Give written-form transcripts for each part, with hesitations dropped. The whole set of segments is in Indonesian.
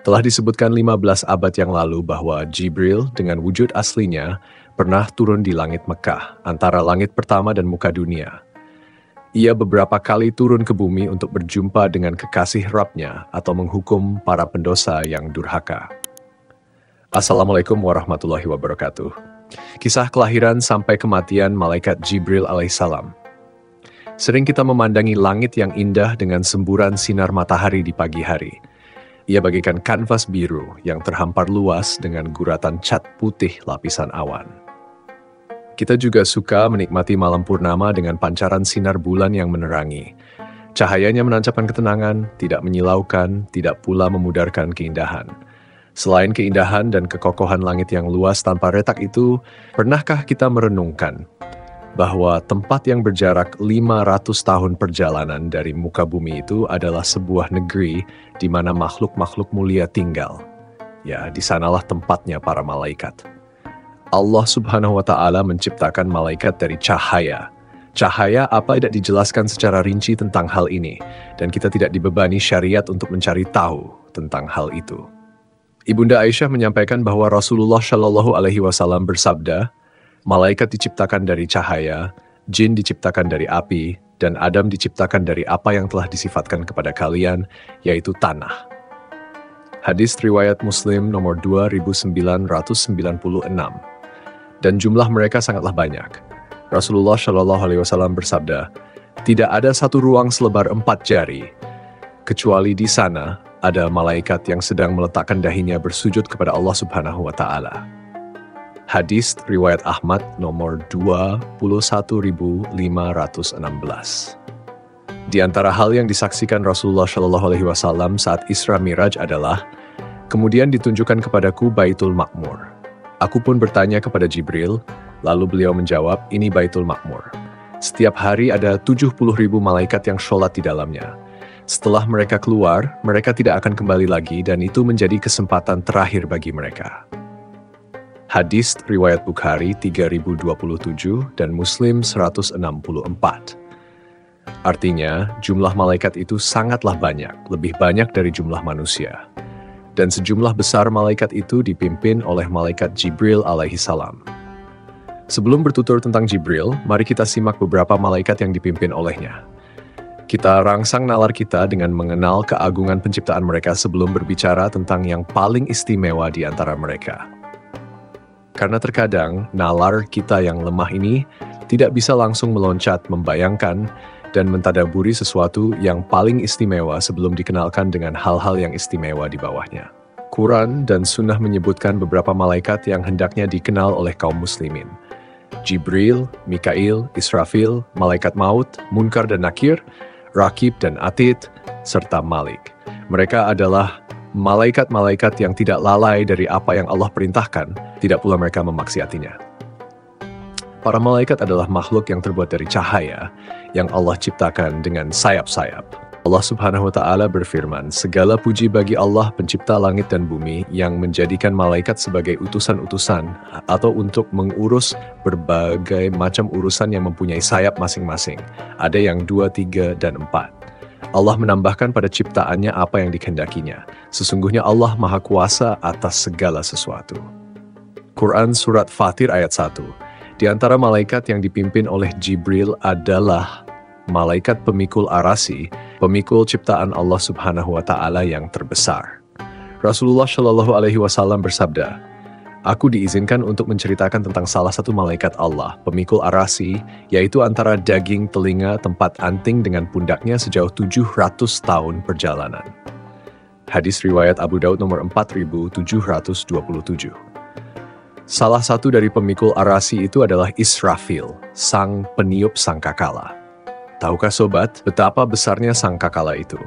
Telah disebutkan 15 abad yang lalu bahwa Jibril dengan wujud aslinya pernah turun di langit Mekah, antara langit pertama dan muka dunia. Ia beberapa kali turun ke bumi untuk berjumpa dengan kekasih Rabb-Nya atau menghukum para pendosa yang durhaka. Assalamualaikum warahmatullahi wabarakatuh. Kisah kelahiran sampai kematian Malaikat Jibril alaihissalam. Sering kita memandangi langit yang indah dengan semburan sinar matahari di pagi hari. Ia bagaikan kanvas biru yang terhampar luas dengan guratan cat putih lapisan awan. Kita juga suka menikmati malam purnama dengan pancaran sinar bulan yang menerangi. Cahayanya menancapkan ketenangan, tidak menyilaukan, tidak pula memudarkan keindahan. Selain keindahan dan kekokohan langit yang luas tanpa retak itu, pernahkah kita merenungkan bahwa tempat yang berjarak 500 tahun perjalanan dari muka bumi itu adalah sebuah negeri di mana makhluk-makhluk mulia tinggal. Ya, di sanalah tempatnya para malaikat. Allah Subhanahu wa Ta'ala menciptakan malaikat dari cahaya. Cahaya apa tidak dijelaskan secara rinci tentang hal ini, dan kita tidak dibebani syariat untuk mencari tahu tentang hal itu. Ibunda Aisyah menyampaikan bahwa Rasulullah Shallallahu Alaihi Wasallam bersabda, malaikat diciptakan dari cahaya, jin diciptakan dari api, dan Adam diciptakan dari apa yang telah disifatkan kepada kalian, yaitu tanah. Hadis riwayat Muslim nomor 2996. Dan jumlah mereka sangatlah banyak. Rasulullah Shallallahu Alaihi Wasallam bersabda, tidak ada satu ruang selebar 4 jari, kecuali di sana ada malaikat yang sedang meletakkan dahinya bersujud kepada Allah Subhanahu wa Ta'ala. Hadis riwayat Ahmad nomor 21.516. Di antara hal yang disaksikan Rasulullah Shallallahu Alaihi Wasallam saat Isra Miraj adalah, kemudian ditunjukkan kepadaku Baitul Ma'mur. Aku pun bertanya kepada Jibril, lalu beliau menjawab, ini Baitul Ma'mur. Setiap hari ada 70.000 malaikat yang sholat di dalamnya. Setelah mereka keluar, mereka tidak akan kembali lagi dan itu menjadi kesempatan terakhir bagi mereka. Hadis riwayat Bukhari 3027 dan Muslim 164. Artinya, jumlah malaikat itu sangatlah banyak, lebih banyak dari jumlah manusia. Dan sejumlah besar malaikat itu dipimpin oleh malaikat Jibril alaihissalam. Sebelum bertutur tentang Jibril, mari kita simak beberapa malaikat yang dipimpin olehnya. Kita rangsang nalar kita dengan mengenal keagungan penciptaan mereka sebelum berbicara tentang yang paling istimewa di antara mereka. Karena terkadang nalar kita yang lemah ini tidak bisa langsung meloncat membayangkan dan mentadaburi sesuatu yang paling istimewa sebelum dikenalkan dengan hal-hal yang istimewa di bawahnya. Quran dan Sunnah menyebutkan beberapa malaikat yang hendaknya dikenal oleh kaum muslimin. Jibril, Mikail, Israfil, malaikat maut, Munkar dan Nakir, Rakib dan Atid, serta Malik. Mereka adalah malaikat-malaikat yang tidak lalai dari apa yang Allah perintahkan, tidak pula mereka memaksiatinya. Para malaikat adalah makhluk yang terbuat dari cahaya, yang Allah ciptakan dengan sayap-sayap. Allah Subhanahu wa Ta'ala berfirman, segala puji bagi Allah pencipta langit dan bumi yang menjadikan malaikat sebagai utusan-utusan atau untuk mengurus berbagai macam urusan yang mempunyai sayap masing-masing. Ada yang 2, 3, dan 4. Allah menambahkan pada ciptaannya apa yang dikehendakinya. Sesungguhnya Allah Maha Kuasa atas segala sesuatu. Quran Surat Fatir ayat 1. Di antara malaikat yang dipimpin oleh Jibril adalah malaikat pemikul arasi, pemikul ciptaan Allah Subhanahu wa Ta'ala yang terbesar. Rasulullah Shallallahu Alaihi Wasallam bersabda, aku diizinkan untuk menceritakan tentang salah satu malaikat Allah, pemikul arasi, yaitu antara daging telinga tempat anting dengan pundaknya sejauh 700 tahun perjalanan. Hadis riwayat Abu Daud nomor 4727. Salah satu dari pemikul arasi itu adalah Israfil, sang peniup sangkakala. Tahukah sobat, betapa besarnya sangkakala itu?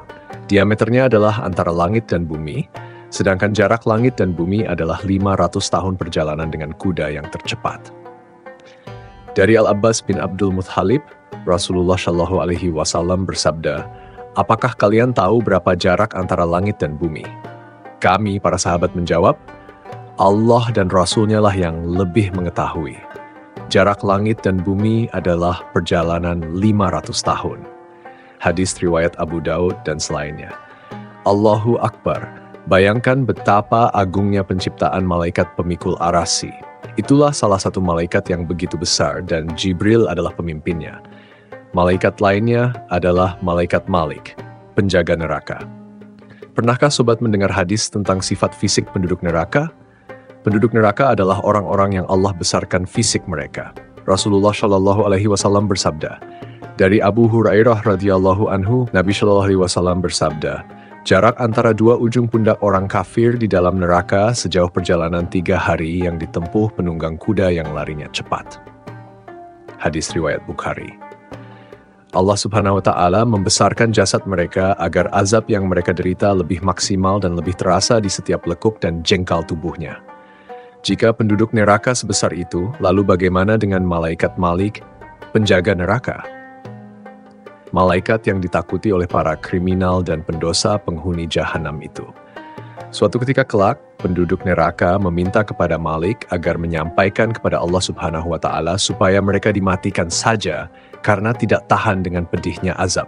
Diameternya adalah antara langit dan bumi, sedangkan jarak langit dan bumi adalah 500 tahun perjalanan dengan kuda yang tercepat. Dari Al-Abbas bin Abdul Muthalib, Rasulullah Shallallahu Alaihi Wasallam bersabda, apakah kalian tahu berapa jarak antara langit dan bumi? Kami, para sahabat menjawab, Allah dan Rasul-Nya lah yang lebih mengetahui. Jarak langit dan bumi adalah perjalanan 500 tahun. Hadis riwayat Abu Daud dan selainnya. Allahu Akbar, Bayangkan betapa agungnya penciptaan malaikat pemikul arasy. Itulah salah satu malaikat yang begitu besar dan Jibril adalah pemimpinnya. Malaikat lainnya adalah malaikat Malik, penjaga neraka. Pernahkah sobat mendengar hadis tentang sifat fisik penduduk neraka? Penduduk neraka adalah orang-orang yang Allah besarkan fisik mereka. Rasulullah Shallallahu Alaihi Wasallam bersabda, dari Abu Hurairah radhiyallahu anhu, Nabi Shallallahu Alaihi Wasallam bersabda, jarak antara dua ujung pundak orang kafir di dalam neraka sejauh perjalanan 3 hari yang ditempuh penunggang kuda yang larinya cepat. Hadis riwayat Bukhari. Allah Subhanahu wa Ta'ala membesarkan jasad mereka agar azab yang mereka derita lebih maksimal dan lebih terasa di setiap lekuk dan jengkal tubuhnya. Jika penduduk neraka sebesar itu, lalu bagaimana dengan malaikat Malik, penjaga neraka? Malaikat yang ditakuti oleh para kriminal dan pendosa penghuni jahanam itu. Suatu ketika kelak, penduduk neraka meminta kepada Malik agar menyampaikan kepada Allah Subhanahu wa Ta'ala supaya mereka dimatikan saja karena tidak tahan dengan pedihnya azab.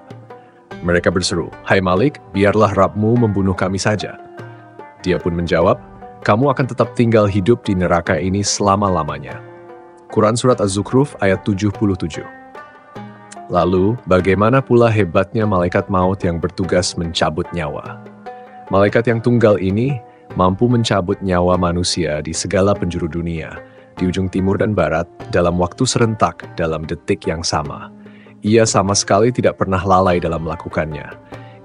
Mereka berseru, "Hai Malik, biarlah Rabb-mu membunuh kami saja." Dia pun menjawab, "Kamu akan tetap tinggal hidup di neraka ini selama-lamanya." Quran Surat Az-Zukhruf ayat 77. Lalu, bagaimana pula hebatnya malaikat maut yang bertugas mencabut nyawa? Malaikat yang tunggal ini mampu mencabut nyawa manusia di segala penjuru dunia, di ujung timur dan barat, dalam waktu serentak, dalam detik yang sama. Ia sama sekali tidak pernah lalai dalam melakukannya.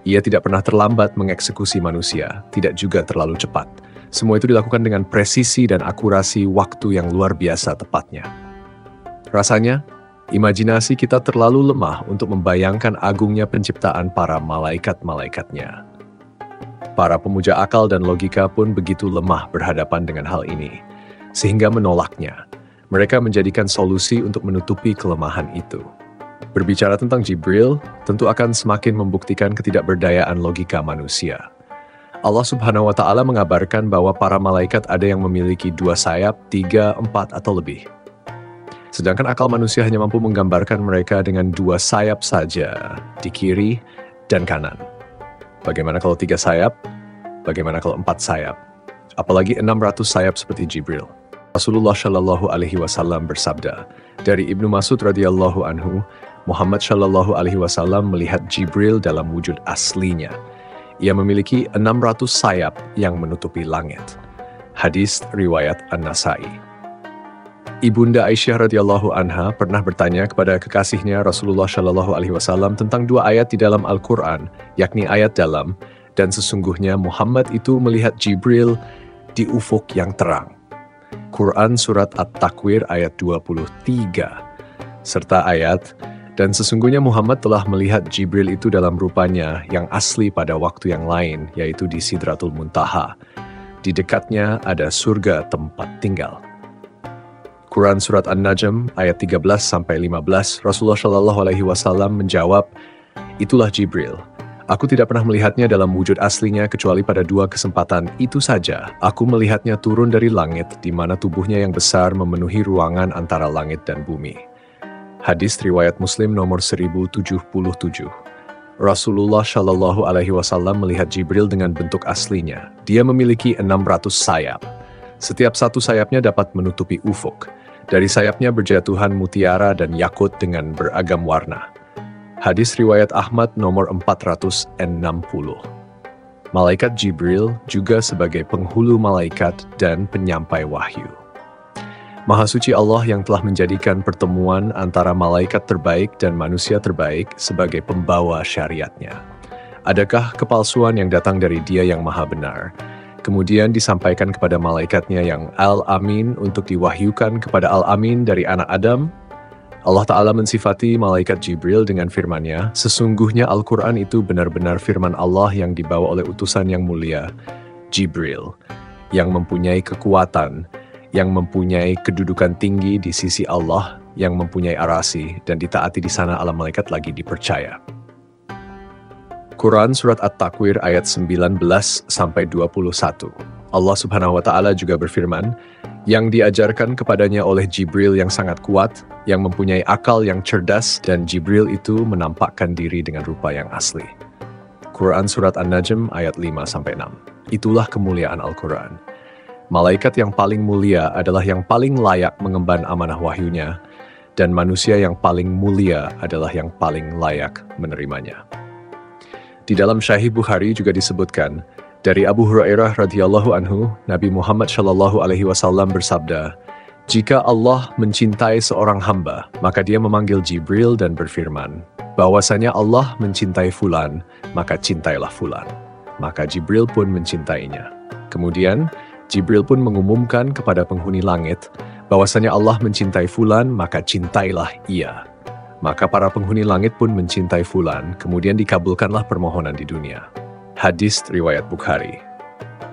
Ia tidak pernah terlambat mengeksekusi manusia, tidak juga terlalu cepat. Semua itu dilakukan dengan presisi dan akurasi waktu yang luar biasa tepatnya. Rasanya, imajinasi kita terlalu lemah untuk membayangkan agungnya penciptaan para malaikat-malaikatnya. Para pemuja akal dan logika pun begitu lemah berhadapan dengan hal ini, sehingga menolaknya. Mereka menjadikan solusi untuk menutupi kelemahan itu. Berbicara tentang Jibril, tentu akan semakin membuktikan ketidakberdayaan logika manusia. Allah Subhanahu wa Ta'ala mengabarkan bahwa para malaikat ada yang memiliki 2 sayap, 3, 4, atau lebih. Sedangkan akal manusia hanya mampu menggambarkan mereka dengan 2 sayap saja, di kiri dan kanan. Bagaimana kalau 3 sayap? Bagaimana kalau 4 sayap? Apalagi 600 sayap seperti Jibril. Rasulullah Shallallahu Alaihi Wasallam bersabda, dari Ibnu Mas'ud radhiyallahu anhu, Muhammad Shallallahu Alaihi Wasallam melihat Jibril dalam wujud aslinya. Ia memiliki 600 sayap yang menutupi langit. Hadis riwayat An-Nasai. Ibunda Aisyah radhiyallahu anha pernah bertanya kepada kekasihnya Rasulullah Shallallahu Alaihi Wasallam tentang 2 ayat di dalam Al-Quran, yakni ayat dalam, dan sesungguhnya Muhammad itu melihat Jibril di ufuk yang terang. Quran Surat At-Takwir ayat 23, serta ayat, dan sesungguhnya Muhammad telah melihat Jibril itu dalam rupanya yang asli pada waktu yang lain, yaitu di Sidratul Muntaha. Di dekatnya ada surga tempat tinggal. Quran Surat An-Najm ayat 13-15, Rasulullah Shallallahu Alaihi Wasallam menjawab, itulah Jibril. Aku tidak pernah melihatnya dalam wujud aslinya kecuali pada 2 kesempatan itu saja. Aku melihatnya turun dari langit, di mana tubuhnya yang besar memenuhi ruangan antara langit dan bumi. Hadis riwayat Muslim nomor 1077. Rasulullah Shallallahu Alaihi Wasallam melihat Jibril dengan bentuk aslinya. Dia memiliki 600 sayap. Setiap satu sayapnya dapat menutupi ufuk. Dari sayapnya berjatuhan mutiara dan yakut dengan beragam warna. Hadis riwayat Ahmad nomor 460. Malaikat Jibril juga sebagai penghulu malaikat dan penyampai wahyu. Maha suci Allah yang telah menjadikan pertemuan antara malaikat terbaik dan manusia terbaik sebagai pembawa syariatnya. Adakah kepalsuan yang datang dari Dia yang Maha Benar, kemudian disampaikan kepada malaikatnya yang Al-Amin untuk diwahyukan kepada Al-Amin dari anak Adam? Allah Ta'ala mensifati malaikat Jibril dengan firman-Nya, sesungguhnya Al-Quran itu benar-benar firman Allah yang dibawa oleh utusan yang mulia, Jibril, yang mempunyai kekuatan, yang mempunyai kedudukan tinggi di sisi Allah, yang mempunyai arasi, dan ditaati di sana alam malaikat lagi dipercaya. Quran Surat At-Takwir ayat 19-21. Allah Subhanahu wa Ta'ala juga berfirman, yang diajarkan kepadanya oleh Jibril yang sangat kuat, yang mempunyai akal yang cerdas, dan Jibril itu menampakkan diri dengan rupa yang asli. Quran Surat An-Najm ayat 5-6. Itulah kemuliaan Al-Quran. Malaikat yang paling mulia adalah yang paling layak mengemban amanah wahyunya, dan manusia yang paling mulia adalah yang paling layak menerimanya. Di dalam Sahih Bukhari juga disebutkan, dari Abu Hurairah radhiyallahu anhu, Nabi Muhammad shallallahu alaihi wasallam bersabda, "Jika Allah mencintai seorang hamba, maka dia memanggil Jibril dan berfirman, bahwasanya Allah mencintai fulan, maka cintailah fulan." Maka Jibril pun mencintainya. Kemudian, Jibril pun mengumumkan kepada penghuni langit, bahwasanya Allah mencintai fulan, maka cintailah ia. Maka para penghuni langit pun mencintai fulan, kemudian dikabulkanlah permohonan di dunia. Hadis riwayat Bukhari.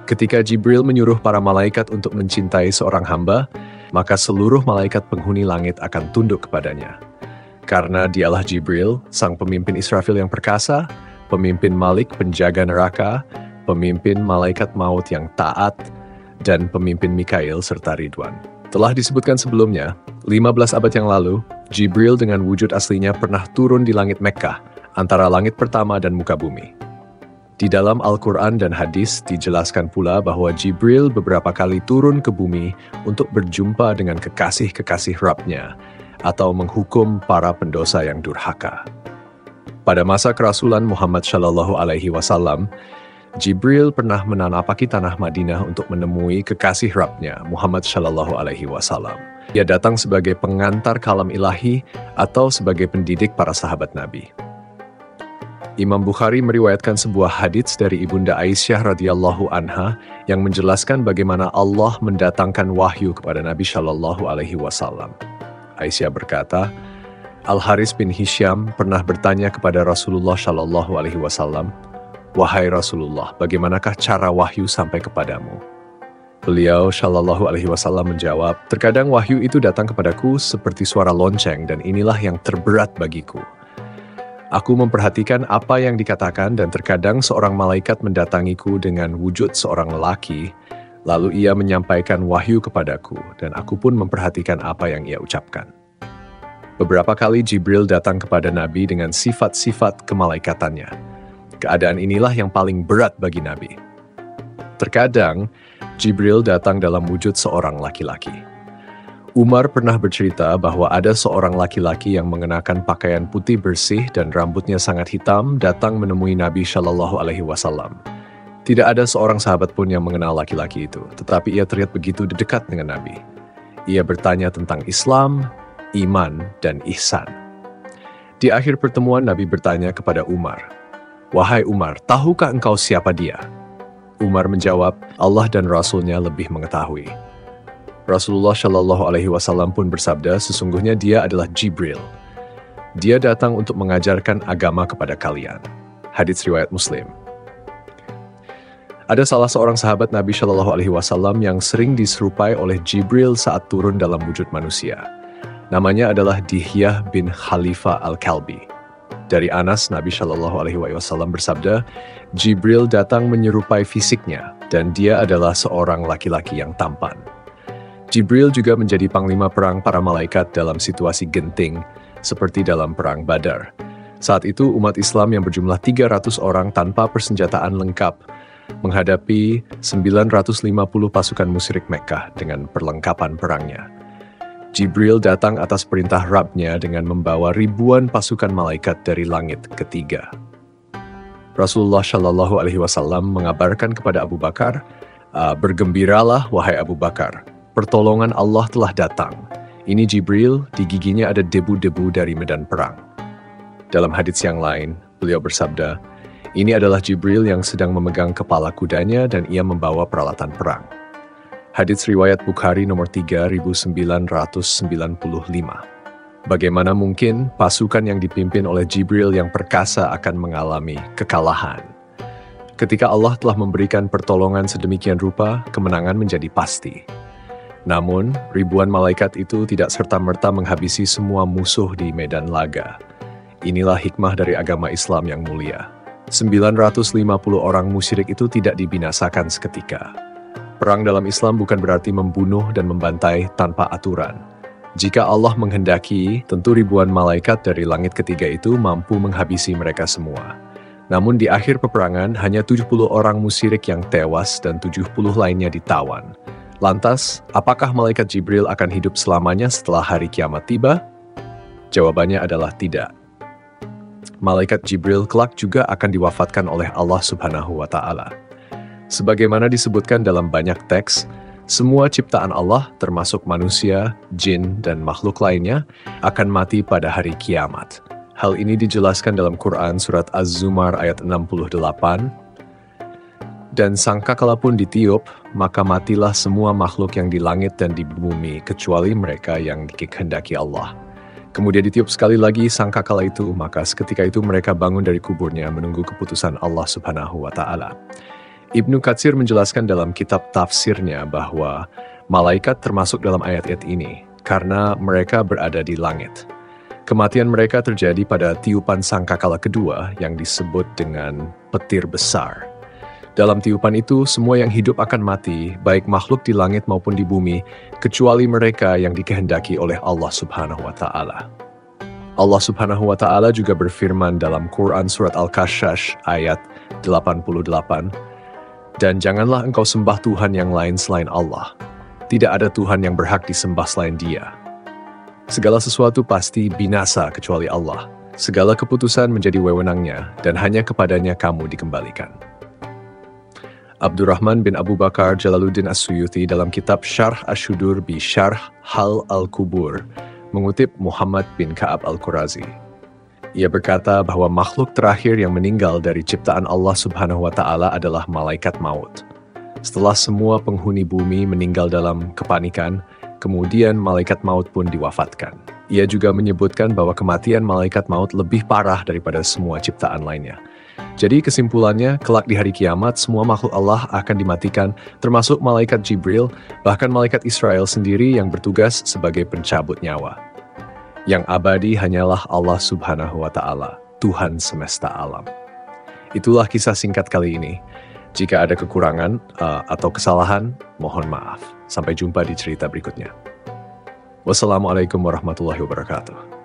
Ketika Jibril menyuruh para malaikat untuk mencintai seorang hamba, maka seluruh malaikat penghuni langit akan tunduk kepadanya. Karena dialah Jibril, sang pemimpin Israfil yang perkasa, pemimpin Malik penjaga neraka, pemimpin malaikat maut yang taat, dan pemimpin Mikail serta Ridwan. Telah disebutkan sebelumnya, 15 abad yang lalu, Jibril dengan wujud aslinya pernah turun di langit Mekkah, antara langit pertama dan muka bumi. Di dalam Al-Quran dan hadis dijelaskan pula bahwa Jibril beberapa kali turun ke bumi untuk berjumpa dengan kekasih-kekasih Rabb-Nya, atau menghukum para pendosa yang durhaka. Pada masa kerasulan Muhammad Shallallahu Alaihi Wasallam, Jibril pernah menanapaki tanah Madinah untuk menemui kekasih Rabb-Nya, Muhammad Shallallahu Alaihi Wasallam. Ia datang sebagai pengantar kalam ilahi atau sebagai pendidik para sahabat Nabi. Imam Bukhari meriwayatkan sebuah hadits dari Ibunda Aisyah radhiyallahu anha yang menjelaskan bagaimana Allah mendatangkan wahyu kepada Nabi Shallallahu Alaihi Wasallam. Aisyah berkata, Al-Haris bin Hisham pernah bertanya kepada Rasulullah Shallallahu Alaihi Wasallam, "Wahai Rasulullah, bagaimanakah cara wahyu sampai kepadamu?" Beliau Shallallahu Alaihi Wasallam menjawab, "Terkadang wahyu itu datang kepadaku seperti suara lonceng dan inilah yang terberat bagiku. Aku memperhatikan apa yang dikatakan dan terkadang seorang malaikat mendatangiku dengan wujud seorang lelaki, lalu ia menyampaikan wahyu kepadaku dan aku pun memperhatikan apa yang ia ucapkan." Beberapa kali Jibril datang kepada Nabi dengan sifat-sifat kemalaikatannya. Keadaan inilah yang paling berat bagi Nabi. Terkadang, Jibril datang dalam wujud seorang laki-laki. Umar pernah bercerita bahwa ada seorang laki-laki yang mengenakan pakaian putih bersih dan rambutnya sangat hitam datang menemui Nabi Shallallahu Alaihi Wasallam. Tidak ada seorang sahabat pun yang mengenal laki-laki itu, tetapi ia terlihat begitu dekat dengan Nabi. Ia bertanya tentang Islam, iman, dan ihsan. Di akhir pertemuan Nabi bertanya kepada Umar, "Wahai Umar, tahukah engkau siapa dia?" Umar menjawab, "Allah dan Rasulnya lebih mengetahui." Rasulullah Shallallahu Alaihi Wasallam pun bersabda, "Sesungguhnya dia adalah Jibril. Dia datang untuk mengajarkan agama kepada kalian." Hadits riwayat Muslim. Ada salah seorang sahabat Nabi Shallallahu Alaihi Wasallam yang sering diserupai oleh Jibril saat turun dalam wujud manusia. Namanya adalah Dihyah bin Khalifa Al-Kalbi. Dari Anas, Nabi Shallallahu Alaihi Wasallam bersabda, "Jibril datang menyerupai fisiknya, dan dia adalah seorang laki-laki yang tampan." Jibril juga menjadi panglima perang para malaikat dalam situasi genting, seperti dalam perang Badar. Saat itu umat Islam yang berjumlah 300 orang tanpa persenjataan lengkap, menghadapi 950 pasukan musyrik Mekkah dengan perlengkapan perangnya. Jibril datang atas perintah Rabb-Nya dengan membawa ribuan pasukan malaikat dari langit ketiga. Rasulullah Shallallahu Alaihi Wasallam mengabarkan kepada Abu Bakar, "Bergembiralah wahai Abu Bakar, pertolongan Allah telah datang. Ini Jibril, di giginya ada debu-debu dari medan perang." Dalam hadits yang lain, beliau bersabda, "Ini adalah Jibril yang sedang memegang kepala kudanya dan ia membawa peralatan perang." Hadits riwayat Bukhari nomor 3995. Bagaimana mungkin pasukan yang dipimpin oleh Jibril yang perkasa akan mengalami kekalahan? Ketika Allah telah memberikan pertolongan sedemikian rupa, kemenangan menjadi pasti. Namun, ribuan malaikat itu tidak serta-merta menghabisi semua musuh di medan laga. Inilah hikmah dari agama Islam yang mulia. 950 orang musyrik itu tidak dibinasakan seketika. Perang dalam Islam bukan berarti membunuh dan membantai tanpa aturan. Jika Allah menghendaki, tentu ribuan malaikat dari langit ketiga itu mampu menghabisi mereka semua. Namun di akhir peperangan, hanya 70 orang musyrik yang tewas dan 70 lainnya ditawan. Lantas, apakah malaikat Jibril akan hidup selamanya setelah hari kiamat tiba? Jawabannya adalah tidak. Malaikat Jibril kelak juga akan diwafatkan oleh Allah Subhanahu wa Ta'ala. Sebagaimana disebutkan dalam banyak teks, semua ciptaan Allah, termasuk manusia, jin, dan makhluk lainnya, akan mati pada hari kiamat. Hal ini dijelaskan dalam Quran Surat Az-Zumar ayat 68. Dan sangkakala pun ditiup, maka matilah semua makhluk yang di langit dan di bumi, kecuali mereka yang dikehendaki Allah. Kemudian ditiup sekali lagi sangkakala itu, maka seketika itu mereka bangun dari kuburnya menunggu keputusan Allah Subhanahu wa Ta'ala. Ibnu Katsir menjelaskan dalam kitab tafsirnya bahwa malaikat termasuk dalam ayat-ayat ini karena mereka berada di langit. Kematian mereka terjadi pada tiupan sangkakala kedua yang disebut dengan petir besar. Dalam tiupan itu, semua yang hidup akan mati, baik makhluk di langit maupun di bumi, kecuali mereka yang dikehendaki oleh Allah Subhanahu wa Ta'ala. Allah Subhanahu wa Ta'ala juga berfirman dalam Quran Surat Al-Qasas ayat 88, "Dan janganlah engkau sembah Tuhan yang lain selain Allah. Tidak ada Tuhan yang berhak disembah selain Dia. Segala sesuatu pasti binasa kecuali Allah. Segala keputusan menjadi wewenangnya, dan hanya kepadanya kamu dikembalikan." Abdurrahman bin Abu Bakar Jalaluddin As-Suyuti dalam kitab Syarh Asy-Syudur bi Syarh Hal Al-Kubur mengutip Muhammad bin Ka'ab Al-Qurazi. Ia berkata bahwa makhluk terakhir yang meninggal dari ciptaan Allah Subhanahu wa Ta'ala adalah malaikat maut. Setelah semua penghuni bumi meninggal dalam kepanikan, kemudian malaikat maut pun diwafatkan. Ia juga menyebutkan bahwa kematian malaikat maut lebih parah daripada semua ciptaan lainnya. Jadi kesimpulannya, kelak di hari kiamat, semua makhluk Allah akan dimatikan, termasuk malaikat Jibril, bahkan malaikat Israel sendiri yang bertugas sebagai pencabut nyawa. Yang abadi hanyalah Allah Subhanahu wa Ta'ala, Tuhan semesta alam. Itulah kisah singkat kali ini. Jika ada kekurangan atau kesalahan, mohon maaf. Sampai jumpa di cerita berikutnya. Wassalamualaikum warahmatullahi wabarakatuh.